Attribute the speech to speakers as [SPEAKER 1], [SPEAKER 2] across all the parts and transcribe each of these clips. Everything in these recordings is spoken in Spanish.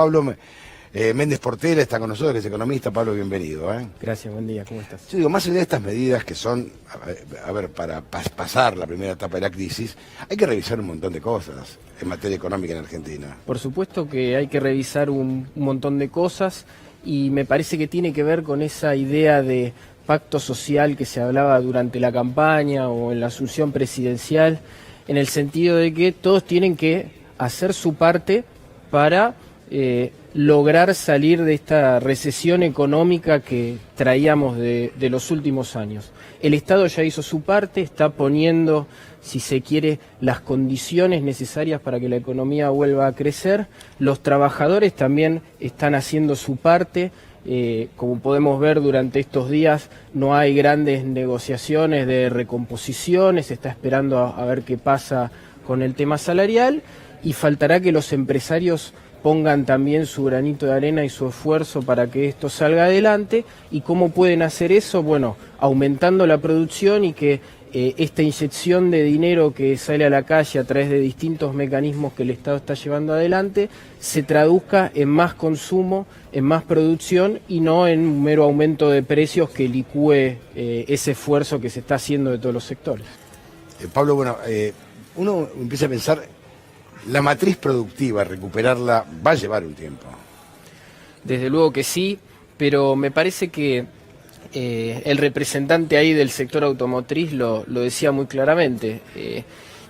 [SPEAKER 1] Pablo Méndez Portela está con nosotros, que es economista. Pablo, bienvenido.
[SPEAKER 2] Gracias, buen día, ¿cómo estás?
[SPEAKER 1] Yo digo, más allá de estas medidas que son, a ver, para pasar la primera etapa de la crisis, hay que revisar un montón de cosas en materia económica en Argentina.
[SPEAKER 2] Por supuesto que hay que revisar un montón de cosas y me parece que tiene que ver con esa idea de pacto social que se hablaba durante la campaña o en la asunción presidencial, en el sentido de que todos tienen que hacer su parte para lograr salir de esta recesión económica que traíamos de los últimos años. El Estado ya hizo su parte, está poniendo, si se quiere, las condiciones necesarias para que la economía vuelva a crecer. Los trabajadores también están haciendo su parte. Como podemos ver durante estos días, no hay grandes negociaciones de recomposiciones, se está esperando a ver qué pasa con el tema salarial y faltará que los empresarios pongan también su granito de arena y su esfuerzo para que esto salga adelante. ¿Y cómo pueden hacer eso? Bueno, aumentando la producción y que esta inyección de dinero que sale a la calle a través de distintos mecanismos que el Estado está llevando adelante se traduzca en más consumo, en más producción y no en un mero aumento de precios que licúe ese esfuerzo que se está haciendo de todos los sectores.
[SPEAKER 1] Pablo, bueno, uno empieza a pensar, la matriz productiva, recuperarla va a llevar un tiempo.
[SPEAKER 2] Desde luego que sí, pero me parece que el representante ahí del sector automotriz lo decía muy claramente.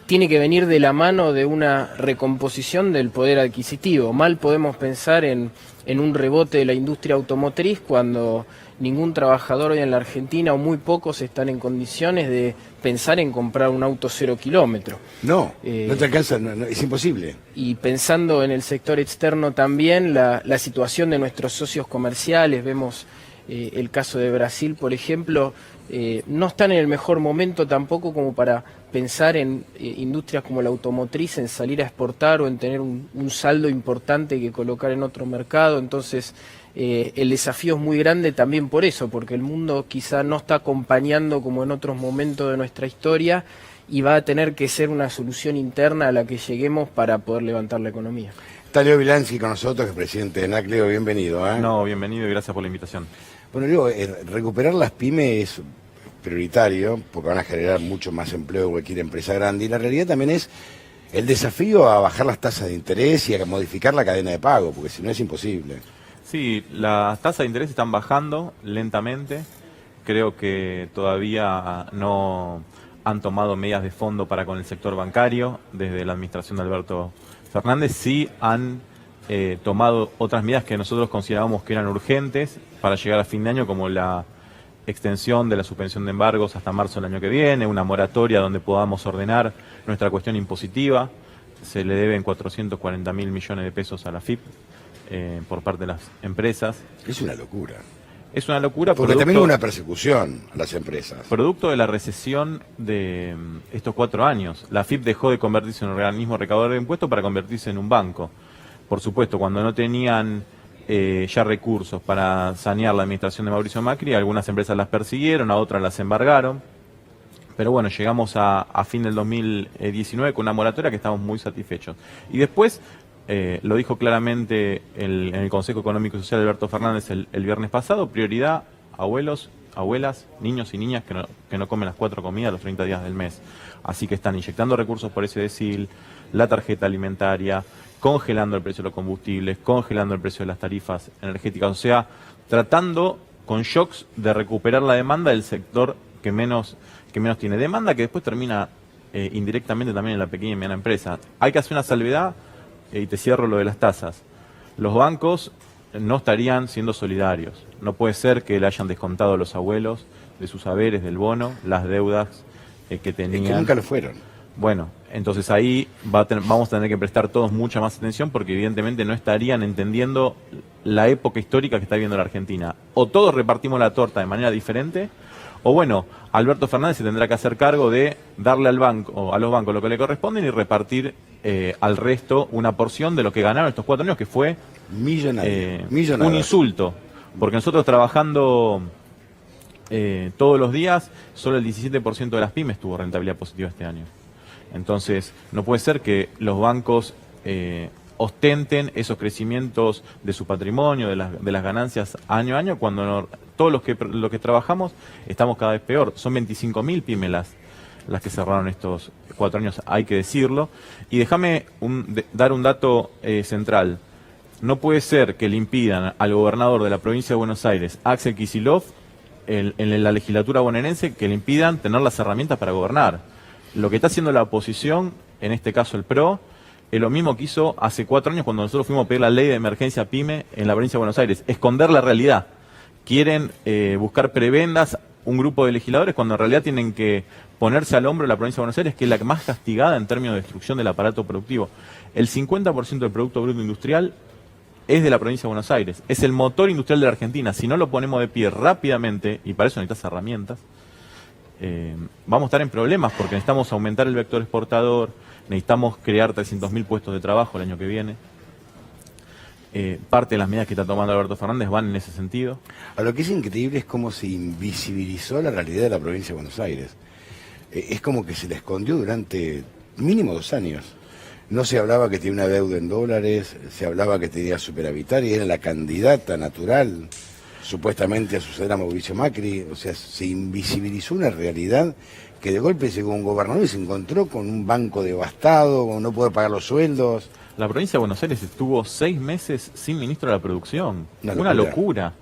[SPEAKER 2] Tiene que venir de la mano de una recomposición del poder adquisitivo. Mal podemos pensar en un rebote de la industria automotriz cuando ningún trabajador hoy en la Argentina o muy pocos están en condiciones de pensar en comprar un auto 0 kilómetro.
[SPEAKER 1] No te alcanza, no, es imposible.
[SPEAKER 2] Y pensando en el sector externo también, la situación de nuestros socios comerciales, vemos el caso de Brasil, por ejemplo, no están en el mejor momento tampoco como para pensar en industrias como la automotriz, en salir a exportar o en tener un saldo importante que colocar en otro mercado. Entonces el desafío es muy grande también por eso, porque el mundo quizá no está acompañando como en otros momentos de nuestra historia y va a tener que ser una solución interna a la que lleguemos para poder levantar la economía.
[SPEAKER 1] Está Leo Vilansky con nosotros, que es presidente de ENAC. Leo, bienvenido.
[SPEAKER 3] No, bienvenido y gracias por la invitación.
[SPEAKER 1] Bueno, Leo, recuperar las pymes es prioritario porque van a generar mucho más empleo que cualquier empresa grande, y la realidad también es el desafío a bajar las tasas de interés y a modificar la cadena de pago, porque si no es imposible.
[SPEAKER 3] Sí, las tasas de interés están bajando lentamente. Creo que todavía no han tomado medidas de fondo para con el sector bancario. Desde la administración de Alberto Fernández sí han tomado otras medidas que nosotros considerábamos que eran urgentes para llegar a fin de año, como la extensión de la suspensión de embargos hasta marzo del año que viene, una moratoria donde podamos ordenar nuestra cuestión impositiva. Se le deben 440.000 millones de pesos a la AFIP por parte de las empresas.
[SPEAKER 1] Es una locura.
[SPEAKER 3] Es una locura
[SPEAKER 1] porque también hubo una persecución a las empresas.
[SPEAKER 3] Producto de la recesión de estos 4 años. La AFIP dejó de convertirse en un organismo recaudador de impuestos para convertirse en un banco. Por supuesto, cuando no tenían ya recursos para sanear la administración de Mauricio Macri, algunas empresas las persiguieron, a otras las embargaron. Pero bueno, llegamos a fin del 2019 con una moratoria que estamos muy satisfechos. Y después, lo dijo claramente en el Consejo Económico y Social Alberto Fernández el viernes pasado, prioridad abuelos, abuelas, niños y niñas que no comen las 4 comidas los 30 días del mes. Así que están inyectando recursos por ese decil, la tarjeta alimentaria, congelando el precio de los combustibles, congelando el precio de las tarifas energéticas, o sea, tratando con shocks de recuperar la demanda del sector que menos tiene demanda, que después termina indirectamente también en la pequeña y mediana empresa. Hay que hacer una salvedad, y te cierro lo de las tasas. Los bancos no estarían siendo solidarios. No puede ser que le hayan descontado a los abuelos de sus haberes, del bono, las deudas que tenían.
[SPEAKER 1] Es que nunca lo fueron.
[SPEAKER 3] Bueno, entonces ahí vamos a tener que prestar todos mucha más atención, porque evidentemente no estarían entendiendo la época histórica que está viviendo la Argentina. O todos repartimos la torta de manera diferente, o bueno, Alberto Fernández se tendrá que hacer cargo de darle a los bancos lo que le corresponde y repartir al resto una porción de lo que ganaron estos 4 años, que fue
[SPEAKER 1] millonario.
[SPEAKER 3] Un insulto. Porque nosotros trabajando todos los días, solo el 17% de las pymes tuvo rentabilidad positiva este año. Entonces, no puede ser que los bancos ostenten esos crecimientos de su patrimonio, de las ganancias año a año, cuando todos los que trabajamos estamos cada vez peor. Son 25.000 pymes las que cerraron estos 4 años, hay que decirlo. Y déjame dar un dato central. No puede ser que le impidan al gobernador de la provincia de Buenos Aires, Axel Kicillof, en la legislatura bonaerense, que le impidan tener las herramientas para gobernar. Lo que está haciendo la oposición, en este caso el PRO, es lo mismo que hizo hace 4 años cuando nosotros fuimos a pedir la ley de emergencia PYME en la provincia de Buenos Aires. Esconder la realidad. Quieren buscar prebendas un grupo de legisladores cuando en realidad tienen que ponerse al hombro de la provincia de Buenos Aires, que es la más castigada en términos de destrucción del aparato productivo. El 50% del Producto Bruto Industrial es de la provincia de Buenos Aires. Es el motor industrial de la Argentina. Si no lo ponemos de pie rápidamente, y para eso necesitas herramientas, vamos a estar en problemas porque necesitamos aumentar el vector exportador, necesitamos crear 300.000 puestos de trabajo el año que viene. Parte de las medidas que está tomando Alberto Fernández van en ese sentido.
[SPEAKER 1] A lo que es increíble es cómo se invisibilizó la realidad de la provincia de Buenos Aires. Es como que se la escondió durante mínimo 2 años. No se hablaba que tenía una deuda en dólares, se hablaba que tenía superavitaria, era la candidata natural, supuestamente, a suceder a Mauricio Macri. O sea, se invisibilizó una realidad que de golpe llegó un gobernador y se encontró con un banco devastado, con no poder pagar los sueldos.
[SPEAKER 3] La provincia de Buenos Aires estuvo 6 meses sin ministro de la producción.
[SPEAKER 1] Una locura.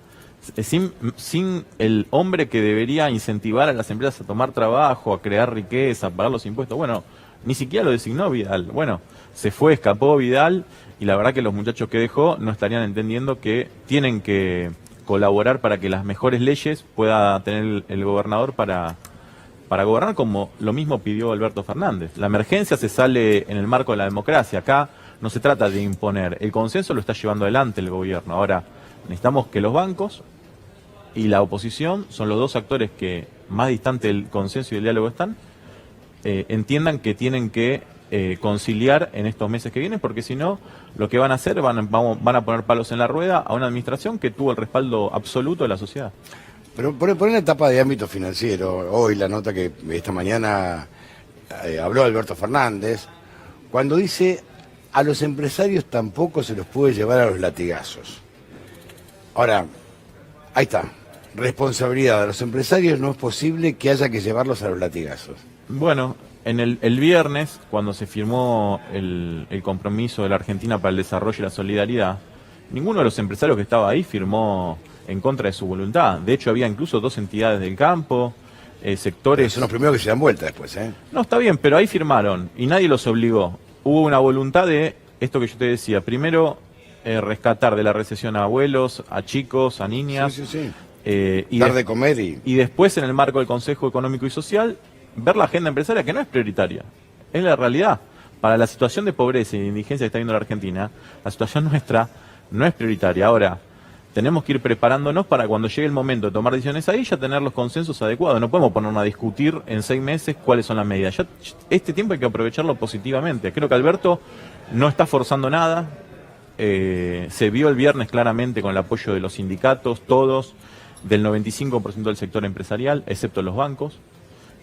[SPEAKER 3] Sin el hombre que debería incentivar a las empresas a tomar trabajo, a crear riqueza, a pagar los impuestos. Bueno, ni siquiera lo designó Vidal. Bueno, se fue, escapó Vidal, y la verdad que los muchachos que dejó no estarían entendiendo que tienen que colaborar para que las mejores leyes pueda tener el gobernador para gobernar, como lo mismo pidió Alberto Fernández. La emergencia se sale en el marco de la democracia. Acá no se trata de imponer. El consenso lo está llevando adelante el gobierno. Ahora, necesitamos que los bancos y la oposición, son los 2 actores que más distante del consenso y del diálogo están, entiendan que tienen que conciliar en estos meses que vienen, porque si no, lo que van a hacer, van a poner palos en la rueda a una administración que tuvo el respaldo absoluto de la sociedad.
[SPEAKER 1] Pero por una etapa de ámbito financiero, hoy la nota que esta mañana habló Alberto Fernández, cuando dice: a los empresarios tampoco se los puede llevar a los latigazos. Ahora, ahí está. Responsabilidad de los empresarios, no es posible que haya que llevarlos a los latigazos.
[SPEAKER 3] Bueno, en el viernes, cuando se firmó el compromiso de la Argentina para el desarrollo y la solidaridad, ninguno de los empresarios que estaba ahí firmó en contra de su voluntad. De hecho, había incluso 2 entidades del campo, sectores...
[SPEAKER 1] Pero son los primeros que se dan vuelta después, ¿eh?
[SPEAKER 3] No, está bien, pero ahí firmaron y nadie los obligó. Hubo una voluntad de esto que yo te decía. Primero, rescatar de la recesión a abuelos, a chicos, a niñas.
[SPEAKER 1] Sí, sí, sí.
[SPEAKER 3] Dar
[SPEAKER 1] de comer
[SPEAKER 3] y después, en el marco del Consejo Económico y Social, ver la agenda empresaria, que no es prioritaria. Es la realidad. Para la situación de pobreza y de indigencia que está viendo la Argentina, la situación nuestra no es prioritaria. Ahora, tenemos que ir preparándonos para cuando llegue el momento de tomar decisiones ahí, ya tener los consensos adecuados. No podemos ponernos a discutir en 6 meses cuáles son las medidas. Ya, este tiempo hay que aprovecharlo positivamente. Creo que Alberto no está forzando nada. Se vio el viernes claramente con el apoyo de los sindicatos, todos, del 95% del sector empresarial, excepto los bancos,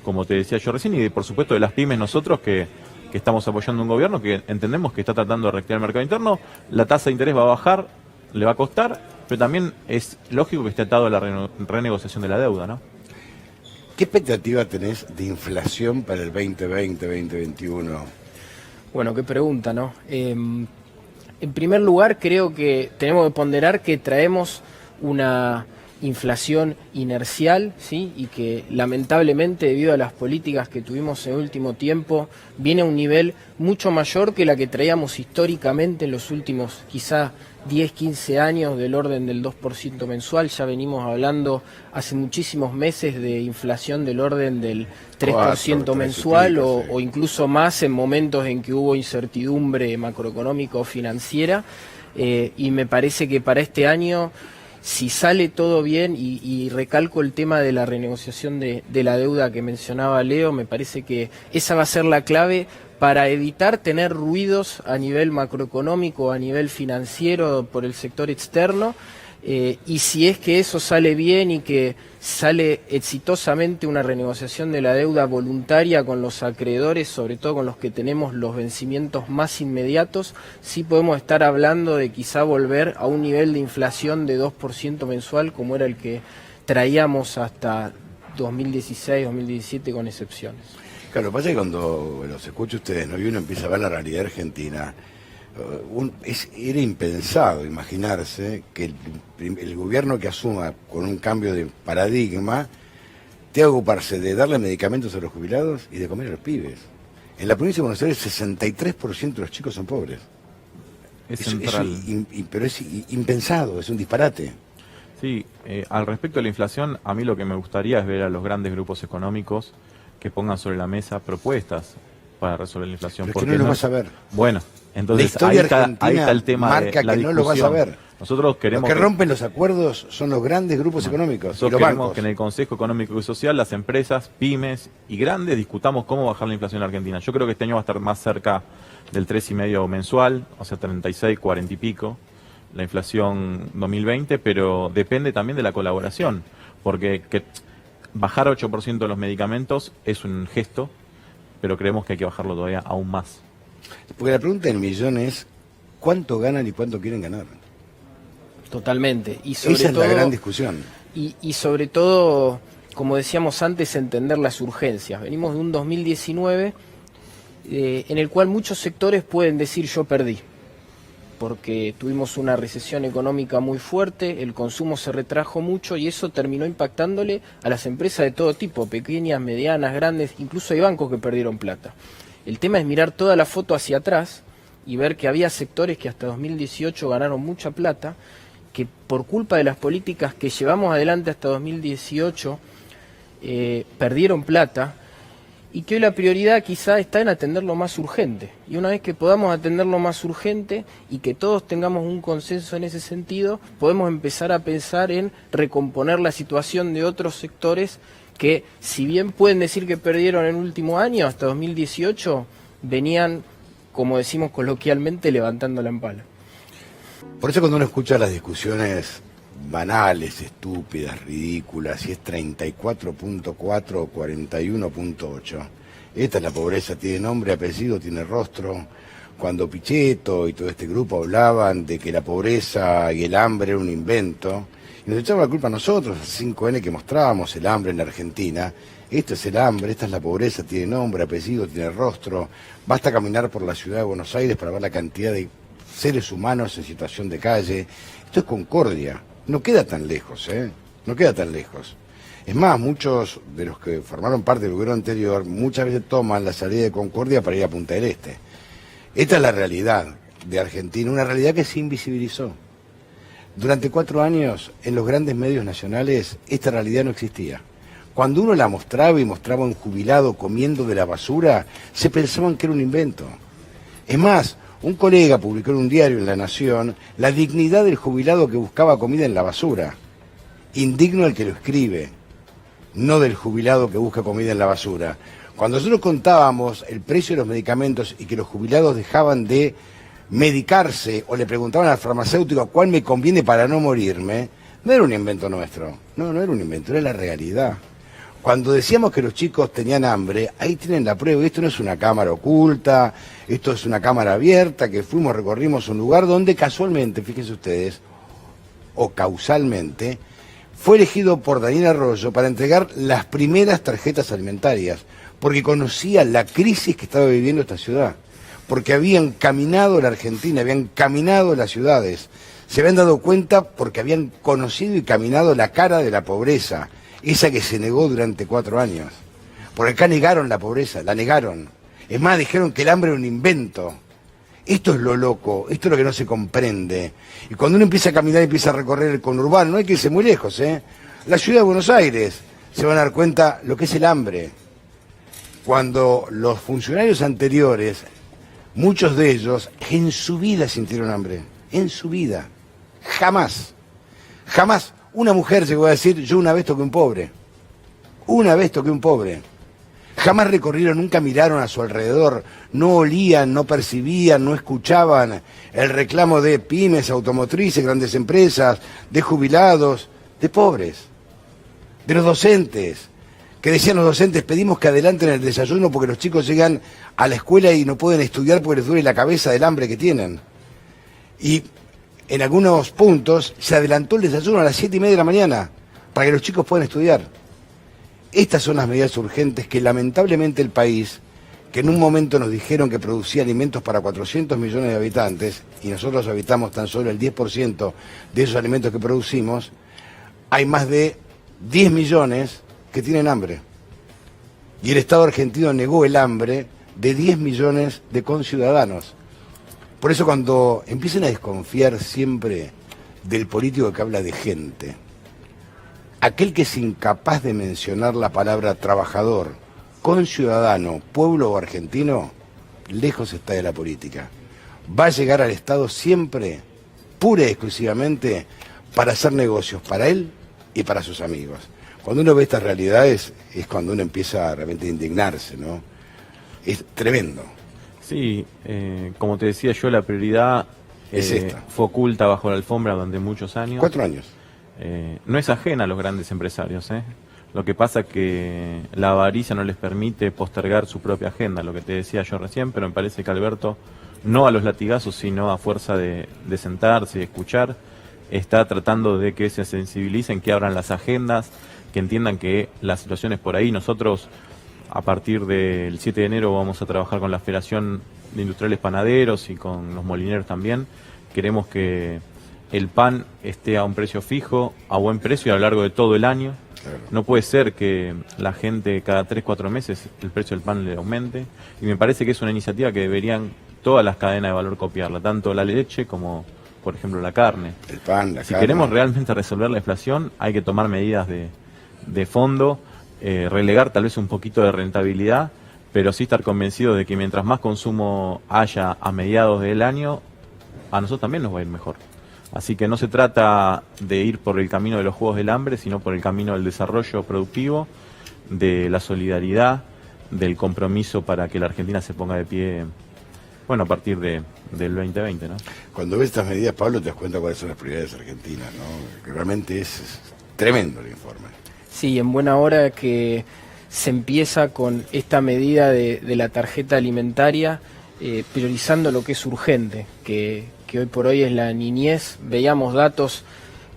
[SPEAKER 3] como te decía yo recién, y por supuesto de las pymes, nosotros que estamos apoyando un gobierno que entendemos que está tratando de reactivar el mercado interno. La tasa de interés va a bajar, le va a costar, pero también es lógico que esté atado a la renegociación de la deuda, ¿no?
[SPEAKER 1] ¿Qué expectativa tenés de inflación para el 2020-2021?
[SPEAKER 2] Bueno, qué pregunta, ¿no? En primer lugar, creo que tenemos que ponderar que traemos una inflación inercial, ¿sí? Y que lamentablemente, debido a las políticas que tuvimos en el último tiempo, viene a un nivel mucho mayor que la que traíamos históricamente en los últimos quizá 10, 15 años, del orden del 2% mensual. Ya venimos hablando hace muchísimos meses de inflación del orden del 3% mensual o incluso más en momentos en que hubo incertidumbre macroeconómica o financiera, y me parece que para este año, si sale todo bien, y recalco el tema de la renegociación de la deuda que mencionaba Leo, me parece que esa va a ser la clave para evitar tener ruidos a nivel macroeconómico, a nivel financiero por el sector externo, Y si es que eso sale bien y que sale exitosamente una renegociación de la deuda voluntaria con los acreedores, sobre todo con los que tenemos los vencimientos más inmediatos, sí podemos estar hablando de quizá volver a un nivel de inflación de 2% mensual como era el que traíamos hasta 2016, 2017 con excepciones.
[SPEAKER 1] Claro, lo que pasa es que cuando los escucho a ustedes, ¿no? Y uno empieza a ver la realidad argentina, era impensado imaginarse que el gobierno que asuma con un cambio de paradigma tenga que ocuparse de darle medicamentos a los jubilados y de comer a los pibes. En la provincia de Buenos Aires 63% de los chicos son pobres. Pero es impensado, es un disparate.
[SPEAKER 3] Sí, al respecto de la inflación, a mí lo que me gustaría es ver a los grandes grupos económicos que pongan sobre la mesa propuestas para resolver la inflación.
[SPEAKER 1] Pero es que no lo vas a ver.
[SPEAKER 3] Bueno, entonces
[SPEAKER 1] ahí
[SPEAKER 3] está el tema
[SPEAKER 1] marca
[SPEAKER 3] de la
[SPEAKER 1] que
[SPEAKER 3] discusión.
[SPEAKER 1] no lo vas a ver.
[SPEAKER 3] Nosotros queremos
[SPEAKER 1] Los que rompen los acuerdos son los grandes grupos económicos.
[SPEAKER 3] Nosotros
[SPEAKER 1] y los
[SPEAKER 3] queremos
[SPEAKER 1] bancos.
[SPEAKER 3] que en el Consejo Económico y Social las empresas, pymes y grandes discutamos cómo bajar la inflación en Argentina. Yo creo que este año va a estar más cerca del 3,5 mensual, o sea 36, 40 y pico, la inflación 2020, pero depende también de la colaboración, porque bajar 8% de los medicamentos es un gesto, pero creemos que hay que bajarlo todavía aún más.
[SPEAKER 1] Porque la pregunta del millón es, ¿cuánto ganan y cuánto quieren ganar?
[SPEAKER 2] Totalmente. Y sobre
[SPEAKER 1] Esa es
[SPEAKER 2] todo,
[SPEAKER 1] la gran discusión.
[SPEAKER 2] Y sobre todo, como decíamos antes, entender las urgencias. Venimos de un 2019 en el cual muchos sectores pueden decir yo perdí, porque tuvimos una recesión económica muy fuerte, el consumo se retrajo mucho y eso terminó impactándole a las empresas de todo tipo, pequeñas, medianas, grandes, incluso hay bancos que perdieron plata. El tema es mirar toda la foto hacia atrás y ver que había sectores que hasta 2018 ganaron mucha plata, que por culpa de las políticas que llevamos adelante hasta 2018 perdieron plata, y que hoy la prioridad quizá está en atender lo más urgente. Y una vez que podamos atender lo más urgente y que todos tengamos un consenso en ese sentido, podemos empezar a pensar en recomponer la situación de otros sectores que, si bien pueden decir que perdieron en el último año, hasta 2018, venían, como decimos coloquialmente, levantando la empala.
[SPEAKER 1] Por eso cuando uno escucha las discusiones banales, estúpidas, ridículas, si es 34.4 o 41.8. Esta es la pobreza, tiene nombre, apellido, tiene rostro. Cuando Pichetto y todo este grupo hablaban de que la pobreza y el hambre era un invento, y nos echaban la culpa a nosotros, a 5N que mostrábamos el hambre en la Argentina. Esto es el hambre, esta es la pobreza, tiene nombre, apellido, tiene rostro. Basta caminar por la ciudad de Buenos Aires para ver la cantidad de seres humanos en situación de calle. Esto es Concordia. No queda tan lejos, no queda tan lejos. Es más, muchos de los que formaron parte del gobierno anterior muchas veces toman la salida de Concordia para ir a Punta del Este. Esta es la realidad de Argentina, una realidad que se invisibilizó. Durante 4 años, en los grandes medios nacionales, esta realidad no existía. Cuando uno la mostraba y mostraba a un jubilado comiendo de la basura, se pensaban que era un invento. Es más, un colega publicó en un diario en La Nación la dignidad del jubilado que buscaba comida en la basura. Indigno el que lo escribe, no del jubilado que busca comida en la basura. Cuando nosotros contábamos el precio de los medicamentos y que los jubilados dejaban de medicarse o le preguntaban al farmacéutico cuál me conviene para no morirme, no era un invento nuestro, no era un invento, era la realidad. Cuando decíamos que los chicos tenían hambre, ahí tienen la prueba. Esto no es una cámara oculta, esto es una cámara abierta, que recorrimos un lugar donde casualmente, fíjense ustedes, o causalmente, fue elegido por Daniel Arroyo para entregar las primeras tarjetas alimentarias, porque conocía la crisis que estaba viviendo esta ciudad, porque habían caminado la Argentina, habían caminado las ciudades, se habían dado cuenta porque habían conocido y caminado la cara de la pobreza, esa que se negó durante 4 años. Por acá negaron la pobreza, la negaron. Es más, dijeron que el hambre era un invento. Esto es lo loco, esto es lo que no se comprende. Y cuando uno empieza a caminar y empieza a recorrer el conurbano, no hay que irse muy lejos, la ciudad de Buenos Aires, se van a dar cuenta lo que es el hambre. Cuando los funcionarios anteriores, muchos de ellos, en su vida sintieron hambre. En su vida. Jamás. Jamás. Una mujer llegó a decir, yo una vez toqué un pobre. Una vez toqué un pobre. Jamás recorrieron, nunca miraron a su alrededor, no olían, no percibían, no escuchaban el reclamo de pymes, automotrices, grandes empresas, de jubilados, de pobres, de los docentes, que decían los docentes, pedimos que adelanten el desayuno porque los chicos llegan a la escuela y no pueden estudiar porque les duele la cabeza del hambre que tienen. Y en algunos puntos se adelantó el desayuno a las 7:30 de la mañana para que los chicos puedan estudiar. Estas son las medidas urgentes que lamentablemente el país, que en un momento nos dijeron que producía alimentos para 400 millones de habitantes, y nosotros habitamos tan solo el 10% de esos alimentos que producimos, hay más de 10 millones que tienen hambre. Y el Estado argentino negó el hambre de 10 millones de conciudadanos. Por eso cuando empiecen a desconfiar siempre del político que habla de gente, aquel que es incapaz de mencionar la palabra trabajador, conciudadano, pueblo o argentino, lejos está de la política. Va a llegar al Estado siempre, pura y exclusivamente, para hacer negocios para él y para sus amigos. Cuando uno ve estas realidades es cuando uno empieza realmente a indignarse, ¿no? Es tremendo.
[SPEAKER 3] Sí, como te decía yo, la prioridad
[SPEAKER 1] es esta.
[SPEAKER 3] Fue oculta bajo la alfombra durante muchos años.
[SPEAKER 1] 4 años.
[SPEAKER 3] No es ajena a los grandes empresarios, ¿eh? Lo que pasa es que la avaricia no les permite postergar su propia agenda, lo que te decía yo recién, pero me parece que Alberto, no a los latigazos, sino a fuerza de sentarse y escuchar, está tratando de que se sensibilicen, que abran las agendas, que entiendan que la situación es por ahí. Nosotros, a partir del 7 de enero, vamos a trabajar con la Federación de Industriales Panaderos y con los molineros también. Queremos que el pan esté a un precio fijo, a buen precio y a lo largo de todo el año. Claro. No puede ser que la gente cada 3-4 meses el precio del pan le aumente. Y me parece que es una iniciativa que deberían todas las cadenas de valor copiarla, tanto la leche como, por ejemplo, la carne.
[SPEAKER 1] El pan, la
[SPEAKER 3] Si
[SPEAKER 1] carne.
[SPEAKER 3] queremos realmente resolver la inflación, hay que tomar medidas de fondo, relegar tal vez un poquito de rentabilidad, pero sí estar convencido de que mientras más consumo haya a mediados del año, a nosotros también nos va a ir mejor. Así que no se trata de ir por el camino de los juegos del hambre, sino por el camino del desarrollo productivo, de la solidaridad, del compromiso para que la Argentina se ponga de pie, bueno, a partir del 2020, ¿no?
[SPEAKER 1] Cuando ves estas medidas, Pablo, te das cuenta cuáles son las prioridades argentinas, ¿no? Que realmente es tremendo el informe.
[SPEAKER 2] Sí, en buena hora que se empieza con esta medida de la tarjeta alimentaria, priorizando lo que es urgente, que hoy por hoy es la niñez. Veíamos datos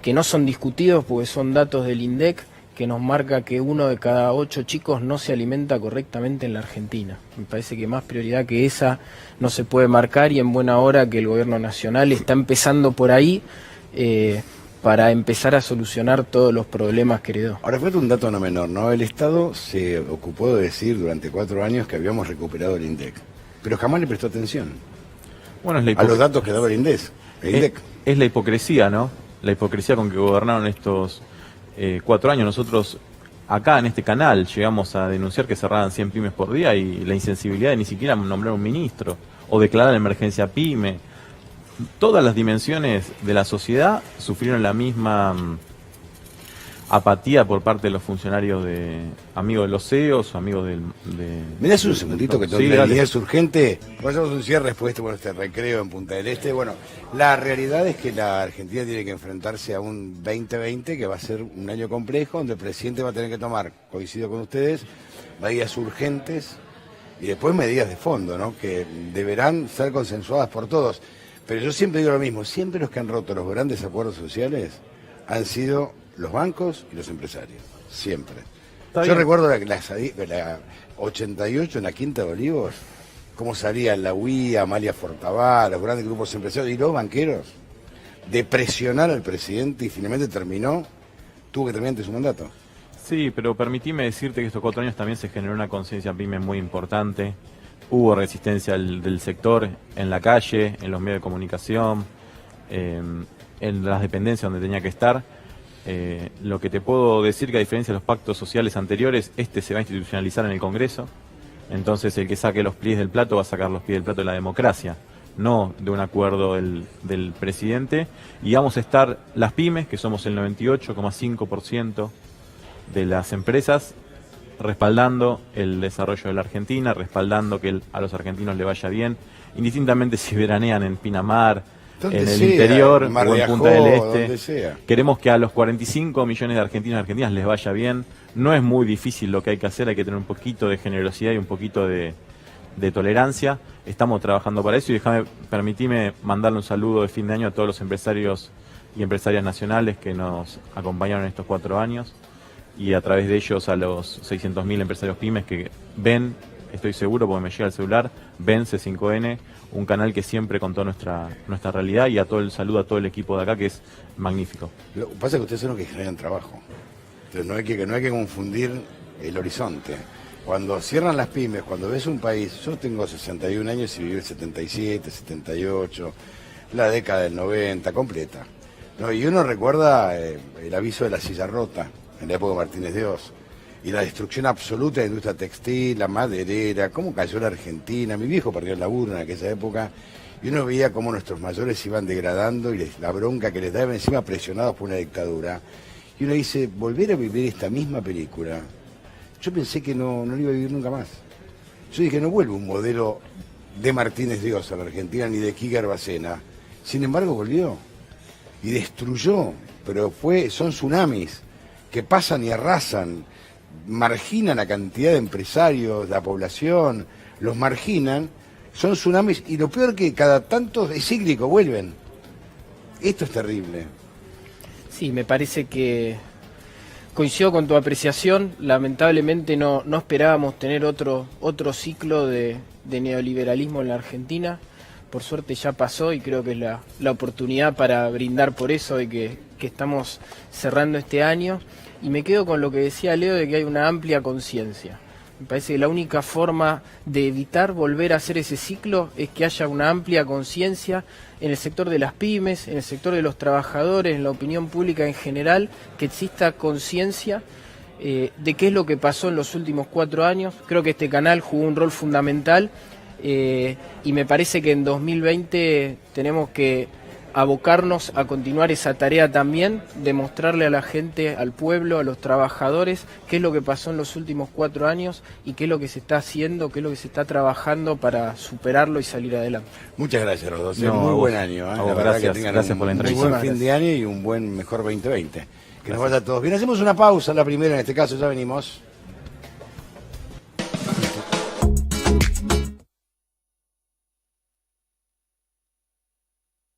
[SPEAKER 2] que no son discutidos porque son datos del INDEC, que nos marca que 1 de cada 8 chicos no se alimenta correctamente en la Argentina. Me parece que más prioridad que esa no se puede marcar, y en buena hora que el gobierno nacional está empezando por ahí, para empezar a solucionar todos los problemas que heredó.
[SPEAKER 1] Ahora, fue un dato no menor, ¿no? El Estado se ocupó de decir durante 4 años que habíamos recuperado el INDEC, pero jamás le prestó atención
[SPEAKER 3] bueno, es
[SPEAKER 1] a los datos que daba el INDEC.
[SPEAKER 3] Es la hipocresía, ¿no? La hipocresía con que gobernaron estos 4 años. Nosotros acá en este canal llegamos a denunciar que cerraban 100 pymes por día, y la insensibilidad de ni siquiera nombrar un ministro o declarar la emergencia pyme. Todas las dimensiones de la sociedad sufrieron la misma apatía por parte de los funcionarios, amigos de los CEOs, amigos de...
[SPEAKER 1] Me das un segundito que tengo
[SPEAKER 3] sí,
[SPEAKER 1] una idea urgente. Hacemos un cierre después de este recreo en Punta del Este. Bueno, la realidad es que la Argentina tiene que enfrentarse a un 2020 que va a ser un año complejo, donde el presidente va a tener que tomar, coincido con ustedes, medidas urgentes y después medidas de fondo, ¿no? Que deberán ser consensuadas por todos. Pero yo siempre digo lo mismo, siempre los que han roto los grandes acuerdos sociales han sido los bancos y los empresarios, siempre. Yo recuerdo la 88 en la Quinta de Olivos, cómo salían la UIA, Amalia Fortabá, los grandes grupos empresarios y los banqueros, de presionar al presidente, y finalmente tuvo que terminar antes su mandato.
[SPEAKER 3] Sí, pero permitime decirte que estos 4 años también se generó una conciencia pyme muy importante. Hubo resistencia del sector en la calle, en los medios de comunicación, en las dependencias donde tenía que estar. Lo que te puedo decir, que a diferencia de los pactos sociales anteriores, este se va a institucionalizar en el Congreso. Entonces el que saque los pies del plato va a sacar los pies del plato de la democracia, no de un acuerdo del presidente. Y vamos a estar las pymes, que somos el 98,5% de las empresas, respaldando el desarrollo de la Argentina, respaldando que a los argentinos le vaya bien, indistintamente si veranean en Pinamar,
[SPEAKER 1] Donde
[SPEAKER 3] en el
[SPEAKER 1] sea,
[SPEAKER 3] interior
[SPEAKER 1] en Mar
[SPEAKER 3] o
[SPEAKER 1] de
[SPEAKER 3] en Punta
[SPEAKER 1] Ajó,
[SPEAKER 3] del
[SPEAKER 1] donde
[SPEAKER 3] Este.
[SPEAKER 1] sea.
[SPEAKER 3] Queremos que a los 45 millones de argentinos y argentinas les vaya bien. No es muy difícil lo que hay que hacer, hay que tener un poquito de generosidad y un poquito de tolerancia. Estamos trabajando para eso y permitime mandarle un saludo de fin de año a todos los empresarios y empresarias nacionales que nos acompañaron en estos 4 años y a través de ellos a los 600.000 empresarios pymes que ven, estoy seguro porque me llega el celular, ven C5N, un canal que siempre contó nuestra realidad, y a todo el saludo a todo el equipo de acá que es magnífico.
[SPEAKER 1] Lo que pasa es que ustedes son los que generan trabajo. Entonces no hay que confundir el horizonte. Cuando cierran las pymes, cuando ves un país, yo tengo 61 años y viví el 77, 78, la década del 90, completa. ¿No? Y uno recuerda el aviso de la silla rota, en la época de Martínez de Oz, y la destrucción absoluta de la industria textil, la maderera, cómo cayó la Argentina. Mi viejo perdió el laburo en aquella época, y uno veía cómo nuestros mayores se iban degradando y la bronca que les daba encima, presionados por una dictadura. Y uno dice, volver a vivir esta misma película, yo pensé que no lo iba a vivir nunca más. Yo dije, no vuelve un modelo de Martínez de Oz a la Argentina, ni de Kiger Bacena. Sin embargo, volvió y destruyó, pero son tsunamis que pasan y arrasan, marginan a cantidad de empresarios, la población, los marginan, son tsunamis, y lo peor que cada tanto es cíclico, vuelven. Esto es terrible.
[SPEAKER 2] Sí, me parece que coincido con tu apreciación. Lamentablemente no esperábamos tener otro ciclo de neoliberalismo en la Argentina. Por suerte ya pasó y creo que es la oportunidad para brindar por eso de que estamos cerrando este año. Y me quedo con lo que decía Leo de que hay una amplia conciencia. Me parece que la única forma de evitar volver a hacer ese ciclo es que haya una amplia conciencia en el sector de las pymes, en el sector de los trabajadores, en la opinión pública en general, que exista conciencia de qué es lo que pasó en los últimos 4 años. Creo que este canal jugó un rol fundamental y me parece que en 2020 tenemos que abocarnos a continuar esa tarea también, de mostrarle a la gente, al pueblo, a los trabajadores, qué es lo que pasó en los últimos 4 años y qué es lo que se está haciendo, qué es lo que se está trabajando para superarlo y salir adelante.
[SPEAKER 1] Muchas gracias, los dos.
[SPEAKER 3] No,
[SPEAKER 1] muy
[SPEAKER 3] a
[SPEAKER 1] buen
[SPEAKER 3] vos.
[SPEAKER 1] año.
[SPEAKER 3] A
[SPEAKER 1] La
[SPEAKER 3] vos,
[SPEAKER 1] verdad
[SPEAKER 3] gracias,
[SPEAKER 1] que tengan
[SPEAKER 3] gracias por la
[SPEAKER 1] un
[SPEAKER 3] entrevista.
[SPEAKER 1] buen fin de año y un buen mejor 2020. Que nos vaya a todos bien. Hacemos una pausa, la primera en este caso, ya venimos.